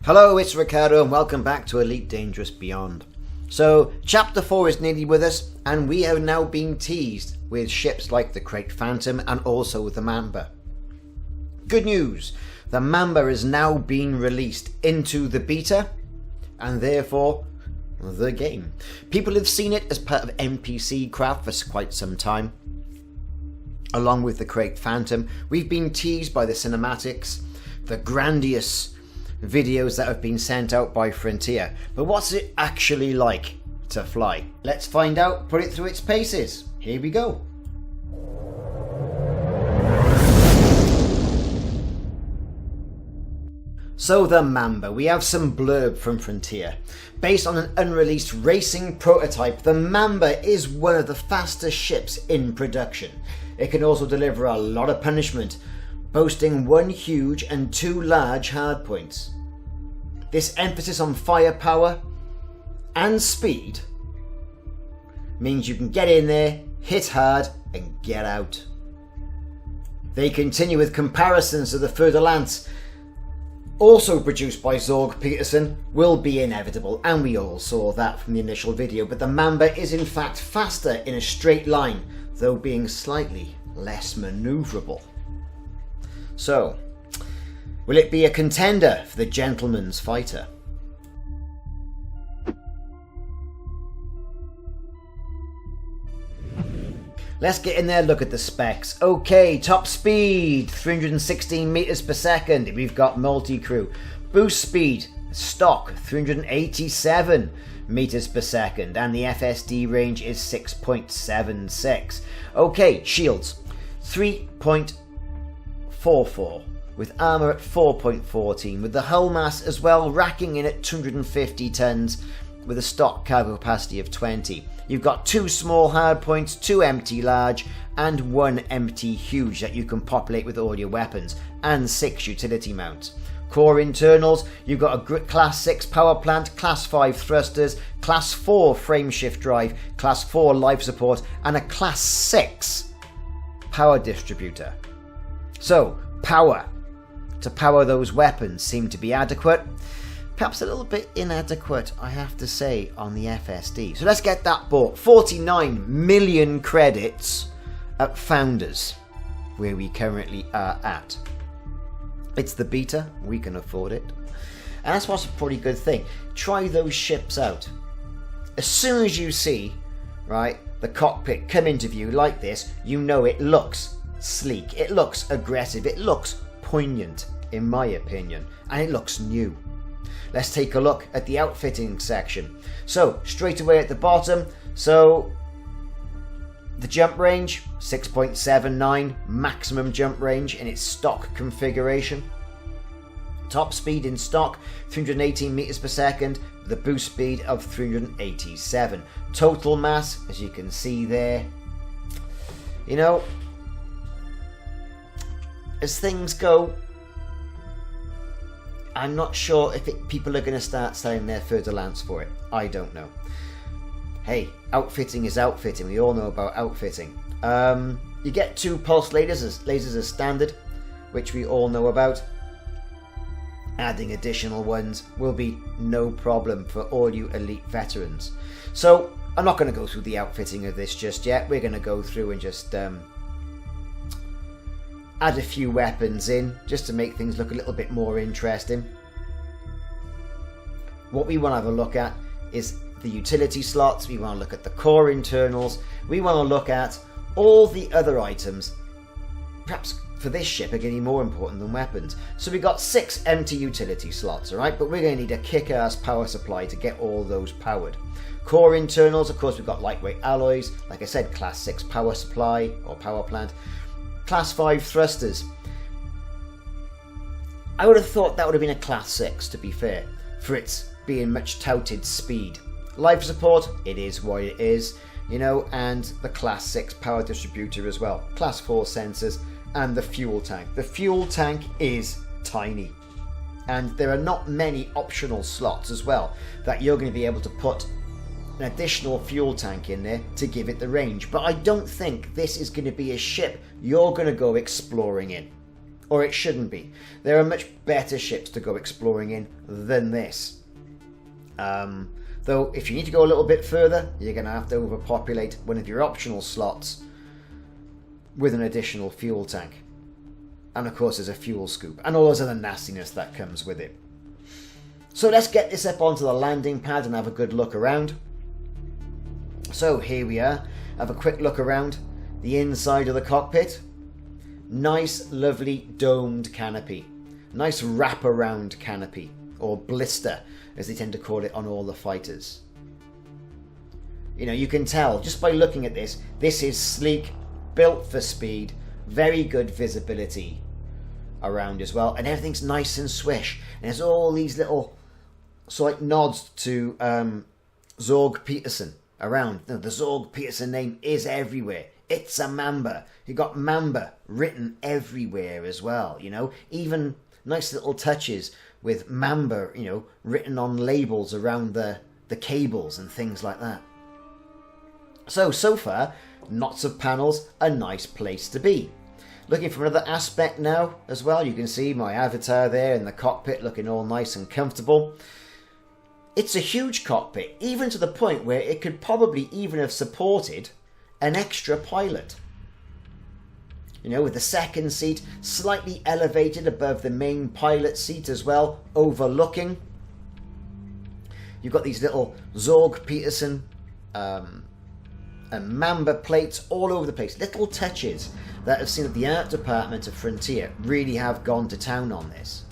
Hello, it's Ricardo and welcome back to Elite Dangerous Beyond. So, Chapter 4 is nearly with us and we have now been teased with ships like the Crate Phantom and also the Mamba. Good news, the Mamba is now being released into the beta and therefore the game. People have seen it as part of NPC craft for quite some time. Along with the Crate Phantom, we've been teased by the cinematics, the grandiose videos that have been sent out by Frontier. But what's it actually like to fly? Let's find out, put it through its paces. Here we go. So the Mamba, we have some blurb from Frontier. Based on an unreleased racing prototype, the Mamba is one of the fastest ships in production. It can also deliver a lot of punishment, boasting 1 huge and 2 large hardpoints. This emphasis on firepower and speed means you can get in there, hit hard and get out. They continue with comparisons to the Fer-de-Lance, also produced by Zorgon Peterson, will be inevitable, and we all saw that from the initial video, but the Mamba is in fact faster in a straight line, though being slightly less manoeuvrable. So, will it be a contender for the gentleman's fighter? Let's get in there, look at the specs. Okay, top speed, 316 meters per second. We've got multi-crew. Boost speed, stock, 387 meters per second. And the FSD range is 6.76. Okay, shields, 3.44. With armour at 4.14, with the hull mass as well racking in at 250 tons, with a stock cargo capacity of 20. You've got 2 small hardpoints, 2 empty large, and 1 empty huge that you can populate with all your weapons, and 6 utility mounts. Core internals, you've got a Class 6 power plant, Class 5 thrusters, Class 4 frameshift drive, Class 4 life support, and a Class 6 power distributor. So, power. To power those weapons seem to be adequate. Perhaps a little bit inadequate, I have to say, on the FSD. So let's get that bought. 49 million credits at Founders, where we currently are at. It's the beta, we can afford it. And that's what's a pretty good thing. Try those ships out. As soon as you see, right, the cockpit come into view like this, you know it looks sleek, it looks aggressive, it looks poignant, in my opinion, and it looks new. Let's take a look at the outfitting section. So, straight away at the bottom, so the jump range, 6.79, maximum jump range in its stock configuration. Top speed in stock, 318 meters per second, with a boost speed of 387. Total mass, as you can see there, you know, as things go, I'm not sure if people are going to start selling their Fer-de-Lance for it. I don't know. Hey, outfitting is outfitting. We all know about outfitting. You get 2 pulse lasers as standard, which we all know about. Adding additional ones will be no problem for all you elite veterans. So, I'm not going to go through the outfitting of this just yet. We're going to go through and just add a few weapons in, just to make things look a little bit more interesting. What we want to have a look at is the utility slots, we want to look at the core internals, we want to look at all the other items, perhaps for this ship are getting more important than weapons. So we've got 6 empty utility slots, alright, but we're going to need a kick-ass power supply to get all those powered. Core internals, of course we've got lightweight alloys, like I said, Class 6 power supply or power plant. Class 5 thrusters. I would have thought that would have been a Class 6, to be fair, for its being much touted speed. Life support, it is what it is, you know, and the Class 6 power distributor as well. Class 4 sensors and the fuel tank. The fuel tank is tiny, and there are not many optional slots as well that you're going to be able to put an additional fuel tank in there to give it the range. But I don't think this is going to be a ship you're going to go exploring in. or it shouldn't be. There are much better ships to go exploring in than this. Though if you need to go a little bit further, you're going to have to overpopulate one of your optional slots with an additional fuel tank. And of course there's a fuel scoop and all those other nastiness that comes with it. So let's get this up onto the landing pad and have a good look around. So here we are. Have a quick look around the inside of the cockpit. Nice, lovely domed canopy. Nice wrap-around canopy, or blister, as they tend to call it on all the fighters. You know, you can tell just by looking at this, this is sleek, built for speed, very good visibility around as well, and everything's nice and swish. And there's all these little sort of like nods to Zorgon Peterson around. The Zorgon Peterson name is everywhere. It's a Mamba. You got Mamba written everywhere as well, you know. Even nice little touches with Mamba, you know, written on labels around the cables and things like that. So far, knots of panels, a nice place to be. Looking from another aspect now as well, you can see my avatar there in the cockpit looking all nice and comfortable. It's a huge cockpit, even to the point where it could probably even have supported an extra pilot. You know, with the second seat slightly elevated above the main pilot seat as well, overlooking. You've got these little Zorgon Peterson and Mamba plates all over the place. Little touches that have seen that the art department of Frontier really have gone to town on this.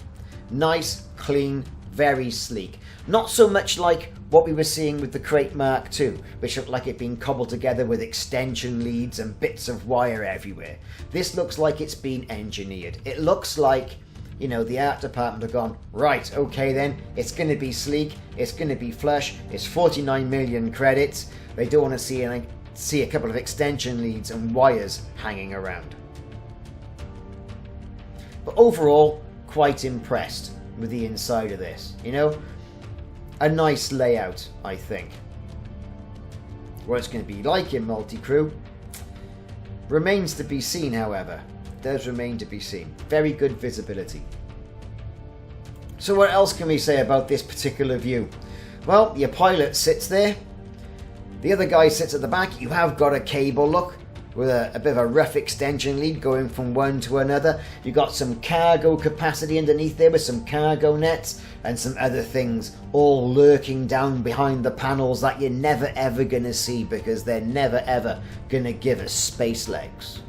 Nice, clean, very sleek. Not so much like what we were seeing with the Crate Mark II, which looked like it being cobbled together with extension leads and bits of wire everywhere. This looks like it's been engineered. It looks like, you know, the art department have gone, right, okay then, it's going to be sleek, it's going to be flush, it's 49 million credits. They don't want to see a couple of extension leads and wires hanging around. But overall, quite impressed with the inside of this, you know. A nice layout, I think. What it's going to be like in multi-crew remains to be seen, however. Does remain to be seen. Very good visibility. So what else can we say about this particular view? Well, your pilot sits there. The other guy sits at the back. You have got a cable look with a bit of a rough extension lead going from one to another. You've got some cargo capacity underneath there with some cargo nets and some other things all lurking down behind the panels that you're never ever going to see because they're never ever going to give us space legs.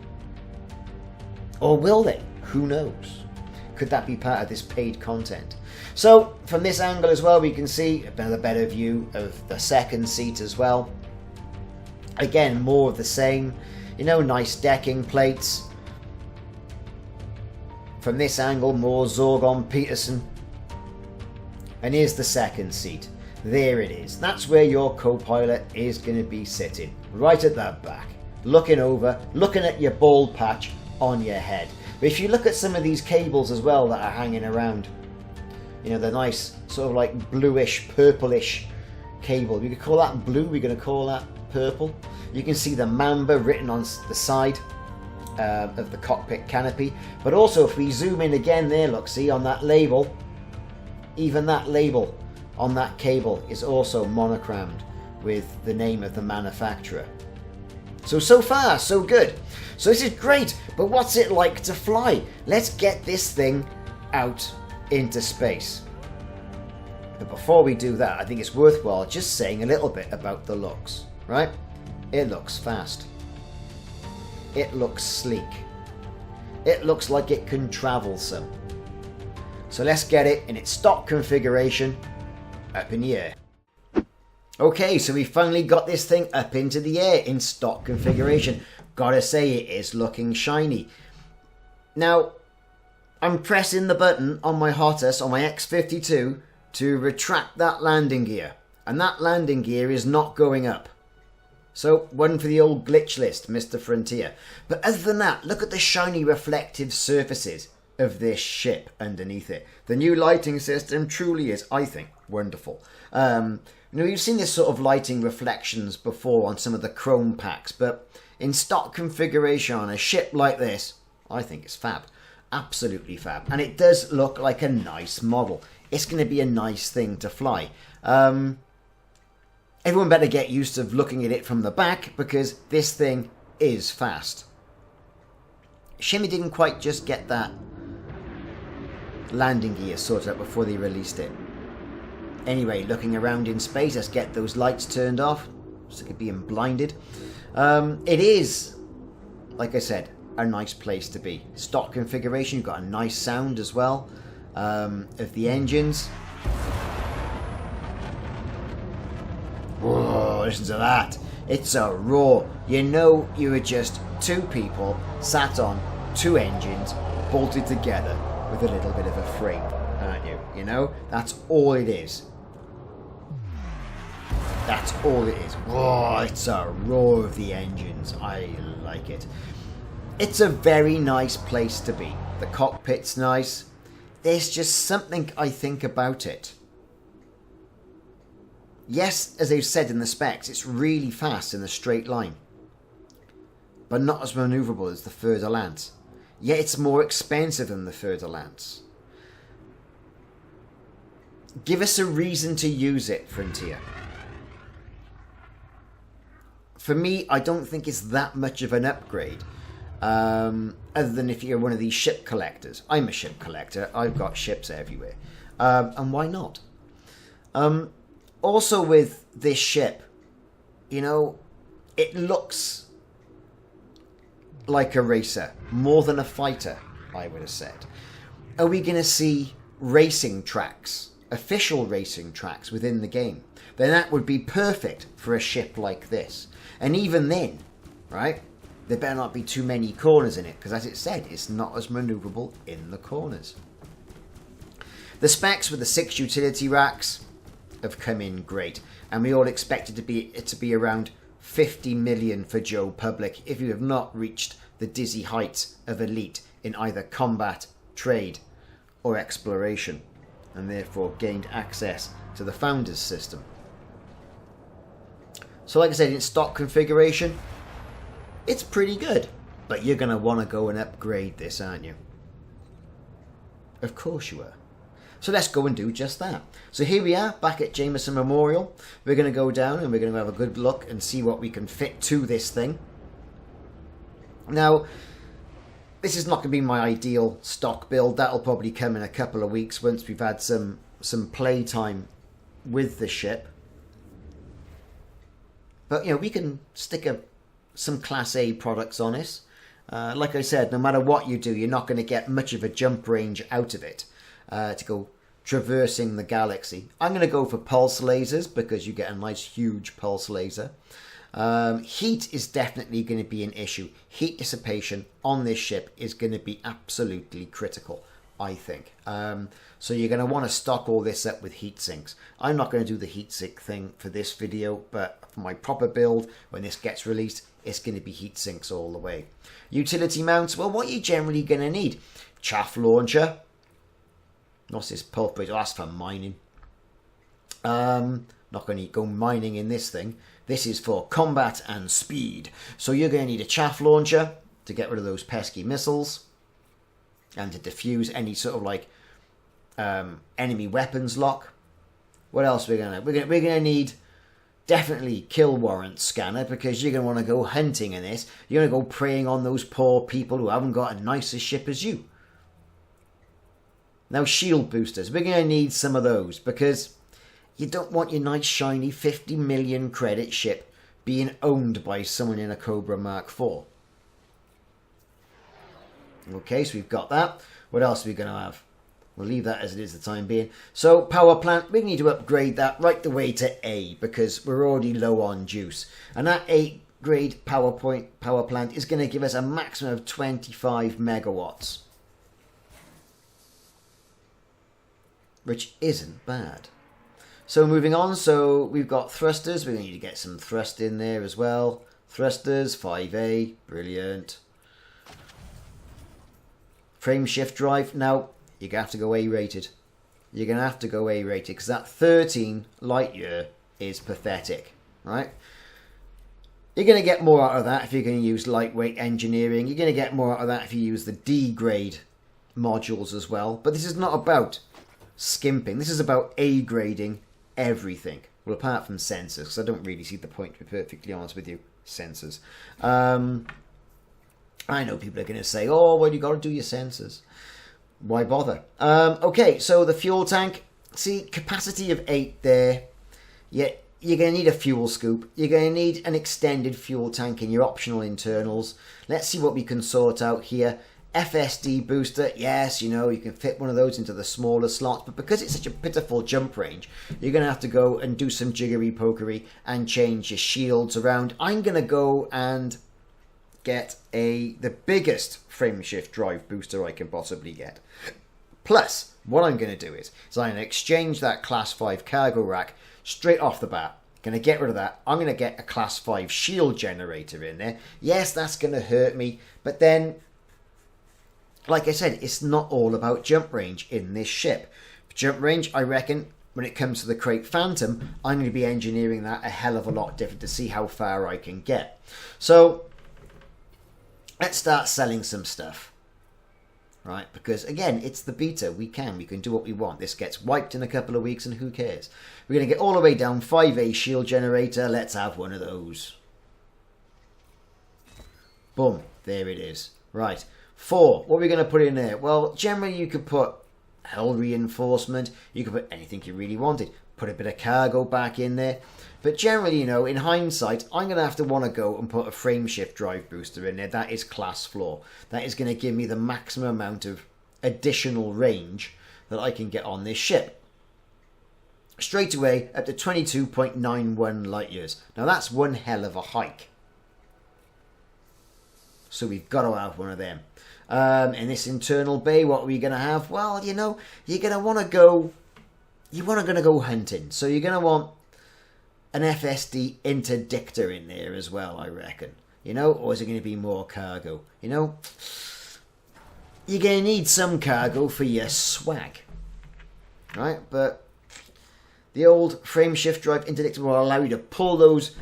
Or will they? Who knows? Could that be part of this paid content? So from this angle as well, we can see another better view of the second seat as well. Again, more of the same. You know, nice decking plates. From this angle, more Zorgon Peterson. And here's the second seat. There it is. That's where your co-pilot is going to be sitting. Right at that back. Looking over, looking at your bald patch on your head. But if you look at some of these cables as well that are hanging around, you know, the nice sort of like bluish, purplish cable. We could call that blue, we're going to call that purple. You can see the Mamba written on the side of the cockpit canopy. But also if we zoom in again there, look, see on that label, even that label on that cable is also monogrammed with the name of the manufacturer. So far, so good. So this is great, but what's it like to fly? Let's get this thing out into space. But before we do that, I think it's worthwhile just saying a little bit about the looks, right? It looks fast. It looks sleek. It looks like it can travel some. So let's get it in its stock configuration up in the air. Okay, so we finally got this thing up into the air in stock configuration. Gotta say, it is looking shiny. Now, I'm pressing the button on my Hotus, on my X-52, to retract that landing gear. And that landing gear is not going up. So, one for the old glitch list, Mr. Frontier. But other than that, look at the shiny reflective surfaces of this ship underneath it. The new lighting system truly is, I think, wonderful. You know, you've seen this sort of lighting reflections before on some of the chrome packs, but in stock configuration on a ship like this, I think it's fab. Absolutely fab. And it does look like a nice model. It's going to be a nice thing to fly. Everyone better get used to looking at it from the back, because this thing is fast. Shimmy didn't quite just get that landing gear sorted out before they released it. Anyway, looking around in space, let's get those lights turned off. So it could be blinded. It is, like I said, a nice place to be. Stock configuration, you've got a nice sound as well of the engines. Whoa, listen to that. It's a roar. You know you were just two people sat on two engines bolted together with a little bit of a frame, aren't you? You know, that's all it is. That's all it is. Whoa, it's a roar of the engines. I like it. It's a very nice place to be. The cockpit's nice. There's just something I think about it. Yes, as they've said in the specs, it's really fast in a straight line, but not as manoeuvrable as the Fer-de-Lance. Yet it's more expensive than the Fer-de-Lance. Give us a reason to use it, Frontier. For me, I don't think it's that much of an upgrade. Other than if you're one of these ship collectors. I'm a ship collector. I've got ships everywhere. And why not? Also with this ship, you know, it looks like a racer more than a fighter, I would have said. Are we going to see racing tracks, official racing tracks within the game? Then that would be perfect for a ship like this. And even then, right, there better not be too many corners in it, because as it said, it's not as manoeuvrable in the corners. The specs with the 6 utility racks have come in great, and we all expected it to be around 50 million for Joe Public if you have not reached the dizzy heights of elite in either combat, trade or exploration, and therefore gained access to the Founders system. So like I said, in stock configuration, it's pretty good, but you're going to want to go and upgrade this, aren't you? Of course you are. So let's go and do just that. So here we are, back at Jameson Memorial. We're going to go down and we're going to have a good look and see what we can fit to this thing. Now, this is not going to be my ideal stock build. That'll probably come in a couple of weeks once we've had some play time with the ship. But, you know, we can stick some Class A products on it. Like I said, no matter what you do, you're not going to get much of a jump range out of it to go traversing the galaxy. I'm going to go for pulse lasers because you get a nice huge pulse laser. Heat is definitely going to be an issue. Heat dissipation on this ship is going to be absolutely critical, I think. So you're going to want to stock all this up with heat sinks. I'm not going to do the heat sink thing for this video, but for my proper build, when this gets released, it's going to be heat sinks all the way. Utility mounts, well, what are you generally going to need? Chaff launcher. What's this pulse bridge? Oh, that's for mining. Not going to go mining in this thing. This is for combat and speed. So you're going to need a chaff launcher to get rid of those pesky missiles and to defuse any sort of like enemy weapons lock. What else are we gonna? We're gonna need definitely kill warrant scanner, because you're gonna want to go hunting in this. You're gonna go preying on those poor people who haven't got a nicer ship as you. Now, shield boosters, we're gonna need some of those, because you don't want your nice shiny 50 million credit ship being owned by someone in a Cobra Mark IV. Okay, so we've got that. What else are we going to have? We'll leave that as it is for the time being. So, power plant, we need to upgrade that right the way to A, because we're already low on juice. And that A grade power plant is going to give us a maximum of 25 megawatts. Which isn't bad. So moving on, so we've got thrusters. We're going to need to get some thrust in there as well. Thrusters, 5A, brilliant. Frame shift drive. Now, you're going to have to go A-rated. You're going to have to go A-rated, because that 13 light year is pathetic, right? You're going to get more out of that if you're going to use lightweight engineering. You're going to get more out of that if you use the D grade modules as well. But this is not about skimping. This is about A-grading everything. Well, apart from sensors, because I don't really see the point, to be perfectly honest with you. Sensors. I know people are going to say, oh, well, you got to do your sensors. Why bother? Okay, so the fuel tank. See, capacity of 8 there. Yeah, you're going to need a fuel scoop. You're going to need an extended fuel tank in your optional internals. Let's see what we can sort out here. FSD booster, yes, you know, you can fit one of those into the smaller slots, but because it's such a pitiful jump range, you're going to have to go and do some jiggery-pokery and change your shields around. I'm going to go and get the biggest frame shift drive booster I can possibly get. Plus, what I'm going to do is I'm going to exchange that Class 5 cargo rack straight off the bat. Going to get rid of that. I'm going to get a Class 5 shield generator in there. Yes, that's going to hurt me, but then, like I said, it's not all about jump range in this ship. Jump range, I reckon, when it comes to the Crate Phantom, I'm going to be engineering that a hell of a lot different to see how far I can get. So, let's start selling some stuff. Right, because again, it's the beta. We can do what we want. This gets wiped in a couple of weeks and who cares? We're going to get all the way down. 5A shield generator. Let's have one of those. Boom. There it is. Right. 4. What are we going to put in there? Well, generally you could put hull reinforcement. You could put anything you really wanted. Put a bit of cargo back in there. But generally, you know, in hindsight, I'm going to have to want to go and put a frame shift drive booster in there. That is class floor. That is going to give me the maximum amount of additional range that I can get on this ship. Straight away, up to 22.91 light years. Now, that's one hell of a hike. So we've got to have one of them. In this internal bay, what are we going to have? Well, you know, you're going to want to go... You're going to go hunting. So you're going to want an FSD interdictor in there as well, I reckon. You know, or is it going to be more cargo? You know, you're going to need some cargo for your swag. Right? But the old frame shift drive interdictor will allow you to pull those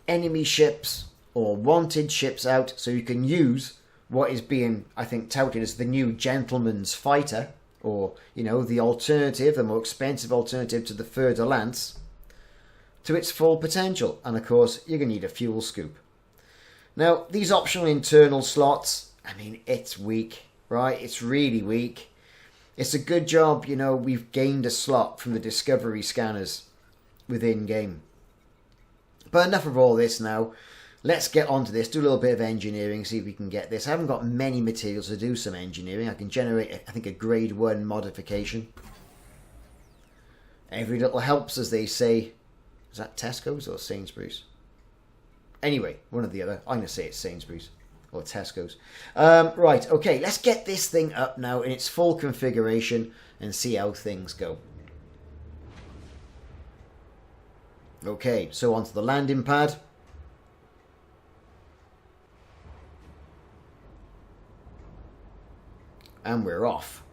enemy ships or wanted ships out so you can use what is being, I think, touted as the new gentleman's fighter, or, you know, the alternative, the more expensive alternative to the Fer-de-Lance, to its full potential. And of course, you're going to need a fuel scoop. Now, these optional internal slots, I mean, it's weak, right? It's really weak. It's a good job, you know, we've gained a slot from the discovery scanners within game. But enough of all this now. Let's get onto this, do a little bit of engineering, see if we can get this. I haven't got many materials to do some engineering. I can generate, I think, a grade 1 modification. Every little helps, as they say. Is that Tesco's or Sainsbury's? Anyway, one or the other. I'm going to say it's Sainsbury's or Tesco's. Right, okay, let's get this thing up now in its full configuration and see how things go. Okay, so onto the landing pad. And we're off.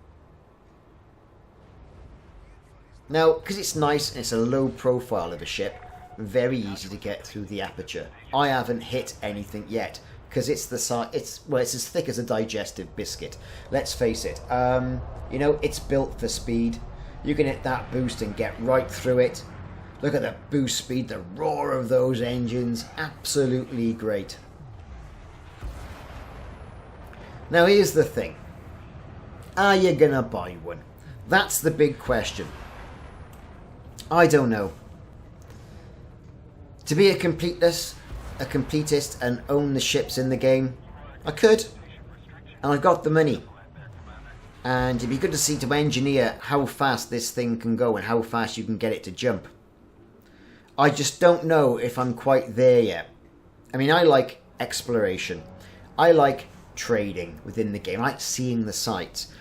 Now, because it's nice and it's a low profile of a ship, very easy to get through the aperture. I haven't hit anything yet because it's the size. It's as thick as a digestive biscuit. Let's face it. You know, it's built for speed. You can hit that boost and get right through it. Look at the boost speed, the roar of those engines. Absolutely great. Now, here's the thing. Are you gonna buy one? That's the big question. I don't know. To be a completist and own the ships in the game, I could. And I've got the money. And it'd be good to see, to engineer how fast this thing can go and how fast you can get it to jump. I just don't know if I'm quite there yet. I mean, I like exploration. I like trading within the game. I like seeing the sights.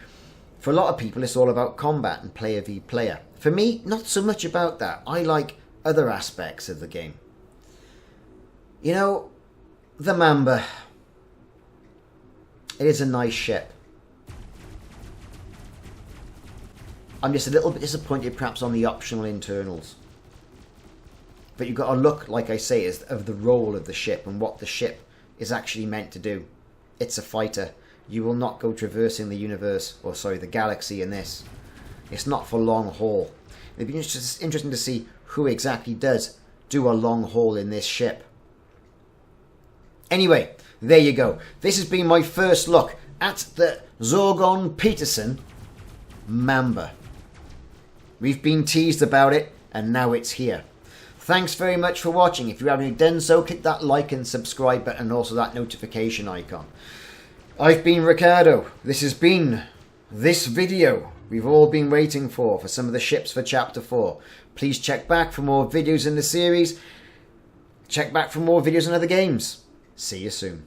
For a lot of people, it's all about combat and player v player. For me, not so much about that. I like other aspects of the game. You know, the Mamba. It is a nice ship. I'm just a little bit disappointed perhaps on the optional internals. But you've got to look, like I say, of the role of the ship and what the ship is actually meant to do. It's a fighter. You will not go traversing the universe, or sorry, the galaxy in this. It's not for long haul. It'd be interesting to see who exactly does do a long haul in this ship. Anyway, there you go. This has been my first look at the Zorgon Peterson Mamba. We've been teased about it, and now it's here. Thanks very much for watching. If you haven't done so, click that like and subscribe button and also that notification icon. I've been Ricardo. This has been this video we've all been waiting for some of the ships for Chapter 4. Please check back for more videos in the series. Check back for more videos on other games. See you soon.